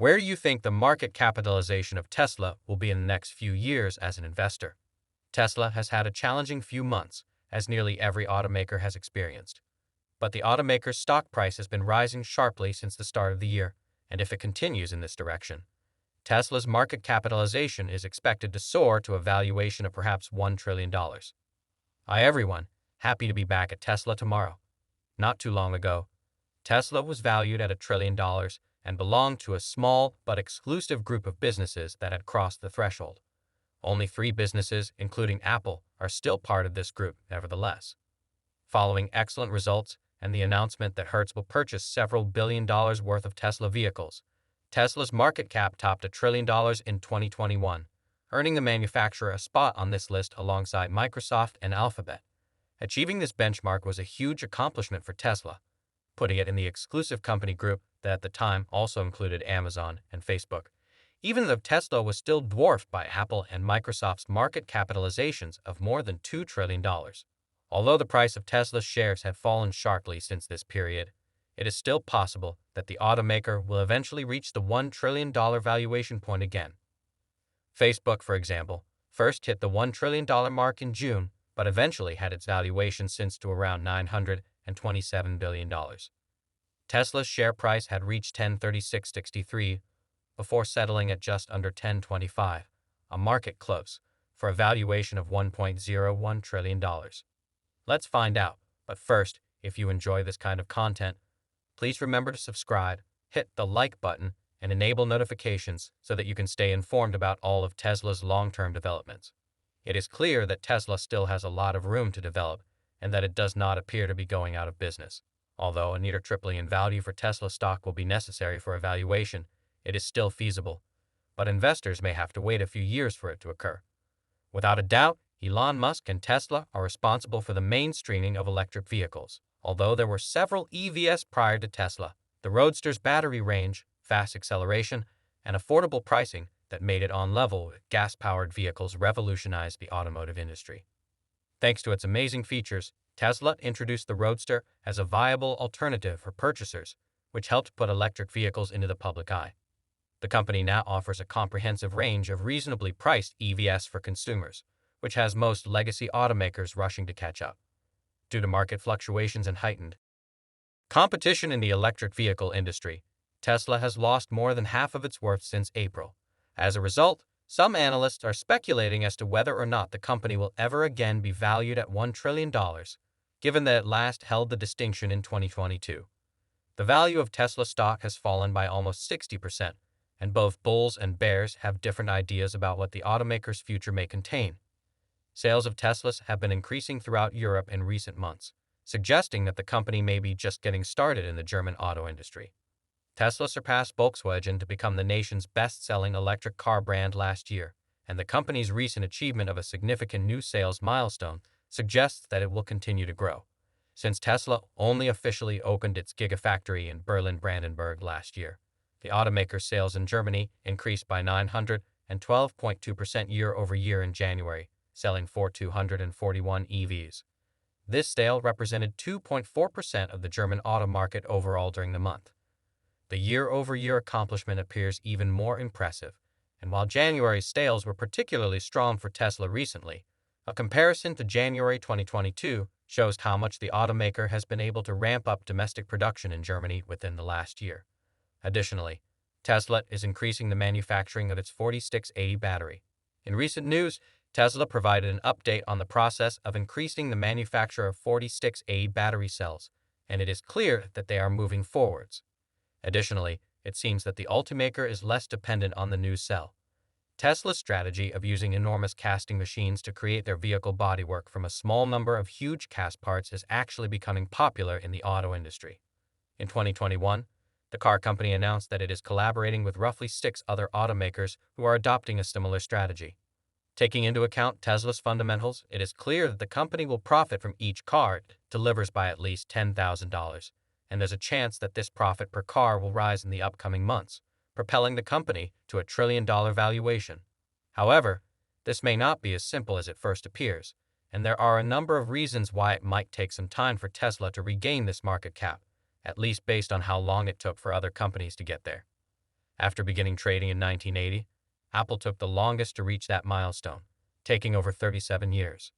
Where do you think the market capitalization of Tesla will be in the next few years as an investor? Tesla has had a challenging few months, as nearly every automaker has experienced. But the automaker's stock price has been rising sharply since the start of the year, and if it continues in this direction, Tesla's market capitalization is expected to soar to a valuation of perhaps $1 trillion. Hi everyone, happy to be back at Tesla tomorrow. Not too long ago, Tesla was valued at $1 trillion and belonged to a small but exclusive group of businesses that had crossed the threshold. Only 3 businesses, including Apple, are still part of this group, nevertheless. Following excellent results and the announcement that Hertz will purchase several $billion worth of Tesla vehicles, Tesla's market cap topped $1 trillion in 2021, earning the manufacturer a spot on this list alongside Microsoft and Alphabet. Achieving this benchmark was a huge accomplishment for Tesla, putting it in the exclusive company group that at the time also included Amazon and Facebook, even though Tesla was still dwarfed by Apple and Microsoft's market capitalizations of more than $2 trillion. Although the price of Tesla's shares have fallen sharply since this period, it is still possible that the automaker will eventually reach the $1 trillion valuation point again. Facebook, for example, first hit the $1 trillion mark in June, but eventually had its valuation since to around $927 billion. Tesla's share price had reached $10.3663 before settling at just under $10.25, a market close, for a valuation of $1.01 trillion. Let's find out, but first, if you enjoy this kind of content, please remember to subscribe, hit the like button, and enable notifications so that you can stay informed about all of Tesla's long-term developments. It is clear that Tesla still has a lot of room to develop and that it does not appear to be going out of business. Although a near tripling in value for Tesla stock will be necessary for a valuation, it is still feasible, but investors may have to wait a few years for it to occur. Without a doubt, Elon Musk and Tesla are responsible for the mainstreaming of electric vehicles. Although there were several EVs prior to Tesla, the Roadster's battery range, fast acceleration, and affordable pricing that made it on level with gas-powered vehicles revolutionized the automotive industry. Thanks to its amazing features, Tesla introduced the Roadster as a viable alternative for purchasers, which helped put electric vehicles into the public eye. The company now offers a comprehensive range of reasonably priced EVs for consumers, which has most legacy automakers rushing to catch up. Due to market fluctuations and heightened competition in the electric vehicle industry, Tesla has lost more than half of its worth since April. As a result, some analysts are speculating as to whether or not the company will ever again be valued at $1 trillion, given that it last held the distinction in 2022. The value of Tesla stock has fallen by almost 60%, and both bulls and bears have different ideas about what the automaker's future may contain. Sales of Teslas have been increasing throughout Europe in recent months, suggesting that the company may be just getting started in the German auto industry. Tesla surpassed Volkswagen to become the nation's best-selling electric car brand last year, and the company's recent achievement of a significant new sales milestone suggests that it will continue to grow. Since Tesla only officially opened its Gigafactory in Berlin-Brandenburg last year, the automaker's sales in Germany increased by 912.2% year-over-year in January, selling 241 EVs. This sale represented 2.4% of the German auto market overall during the month. The year-over-year accomplishment appears even more impressive, and while January's sales were particularly strong for Tesla recently, a comparison to January 2022 shows how much the automaker has been able to ramp up domestic production in Germany within the last year. Additionally, Tesla is increasing the manufacturing of its 4680 battery. In recent news, Tesla provided an update on the process of increasing the manufacture of 4680 battery cells, and it is clear that they are moving forwards. Additionally, it seems that the automaker is less dependent on the new cell. Tesla's strategy of using enormous casting machines to create their vehicle bodywork from a small number of huge cast parts is actually becoming popular in the auto industry. In 2021, the car company announced that it is collaborating with roughly 6 other automakers who are adopting a similar strategy. Taking into account Tesla's fundamentals, it is clear that the company will profit from each car it delivers by at least $10,000, and there's a chance that this profit per car will rise in the upcoming months, propelling the company to a $1 trillion valuation. However, this may not be as simple as it first appears, and there are a number of reasons why it might take some time for Tesla to regain this market cap, at least based on how long it took for other companies to get there. After beginning trading in 1980, Apple took the longest to reach that milestone, taking over 37 years.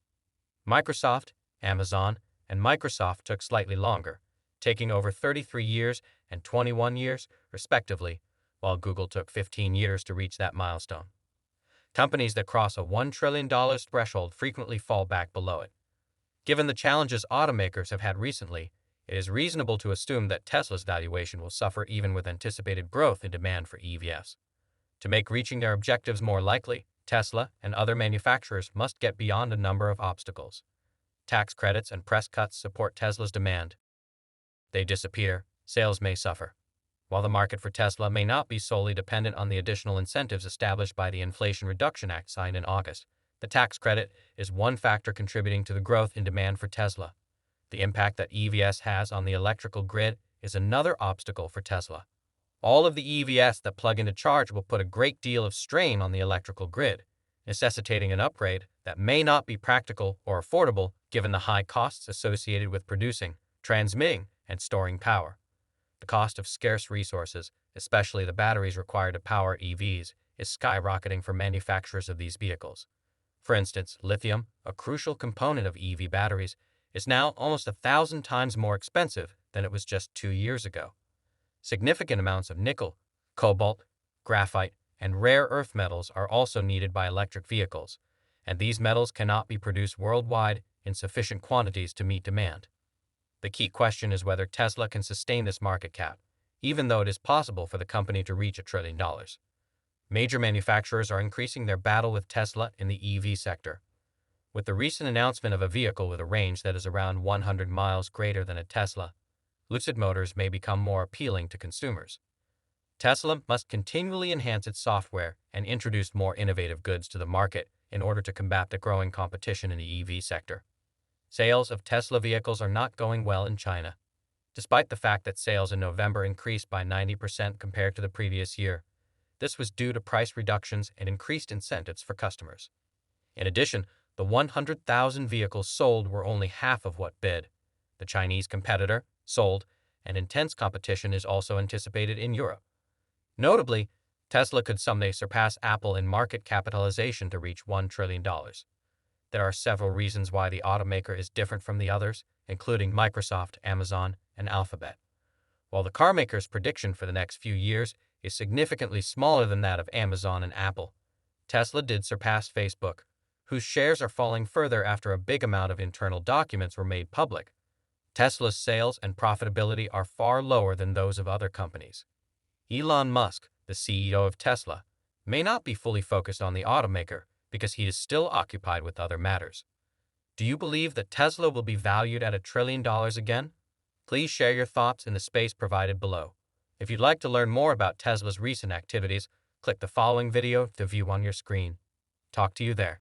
Microsoft, Amazon, and Microsoft took slightly longer, taking over 33 years and 21 years, respectively, while Google took 15 years to reach that milestone. Companies that cross a $1 trillion threshold frequently fall back below it. Given the challenges automakers have had recently, it is reasonable to assume that Tesla's valuation will suffer even with anticipated growth in demand for EVs. To make reaching their objectives more likely, Tesla and other manufacturers must get beyond a number of obstacles. Tax credits and press cuts support Tesla's demand. They disappear, sales may suffer. While the market for Tesla may not be solely dependent on the additional incentives established by the Inflation Reduction Act signed in August, the tax credit is one factor contributing to the growth in demand for Tesla. The impact that EVs has on the electrical grid is another obstacle for Tesla. All of the EVs that plug into charge will put a great deal of strain on the electrical grid, necessitating an upgrade that may not be practical or affordable given the high costs associated with producing, transmitting, and storing power. The cost of scarce resources, especially the batteries required to power EVs, is skyrocketing for manufacturers of these vehicles. For instance, lithium, a crucial component of EV batteries, is now almost 1,000 times more expensive than it was just 2 years ago. Significant amounts of nickel, cobalt, graphite, and rare earth metals are also needed by electric vehicles, and these metals cannot be produced worldwide in sufficient quantities to meet demand. The key question is whether Tesla can sustain this market cap, even though it is possible for the company to reach $1 trillion. Major manufacturers are increasing their battle with Tesla in the EV sector. With the recent announcement of a vehicle with a range that is around 100 miles greater than a Tesla, Lucid Motors may become more appealing to consumers. Tesla must continually enhance its software and introduce more innovative goods to the market in order to combat the growing competition in the EV sector. Sales of Tesla vehicles are not going well in China. Despite the fact that sales in November increased by 90% compared to the previous year, this was due to price reductions and increased incentives for customers. In addition, the 100,000 vehicles sold were only half of what bid. The Chinese competitor sold, and intense competition is also anticipated in Europe. Notably, Tesla could someday surpass Apple in market capitalization to reach $1 trillion. There are several reasons why the automaker is different from the others, including Microsoft, Amazon, and Alphabet. While the carmaker's prediction for the next few years is significantly smaller than that of Amazon and Apple, Tesla did surpass Facebook, whose shares are falling further after a big amount of internal documents were made public. Tesla's sales and profitability are far lower than those of other companies. Elon Musk, the CEO of Tesla, may not be fully focused on the automaker because he is still occupied with other matters. Do you believe that Tesla will be valued at $1 trillion again? Please share your thoughts in the space provided below. If you'd like to learn more about Tesla's recent activities, click the following video to view on your screen. Talk to you there.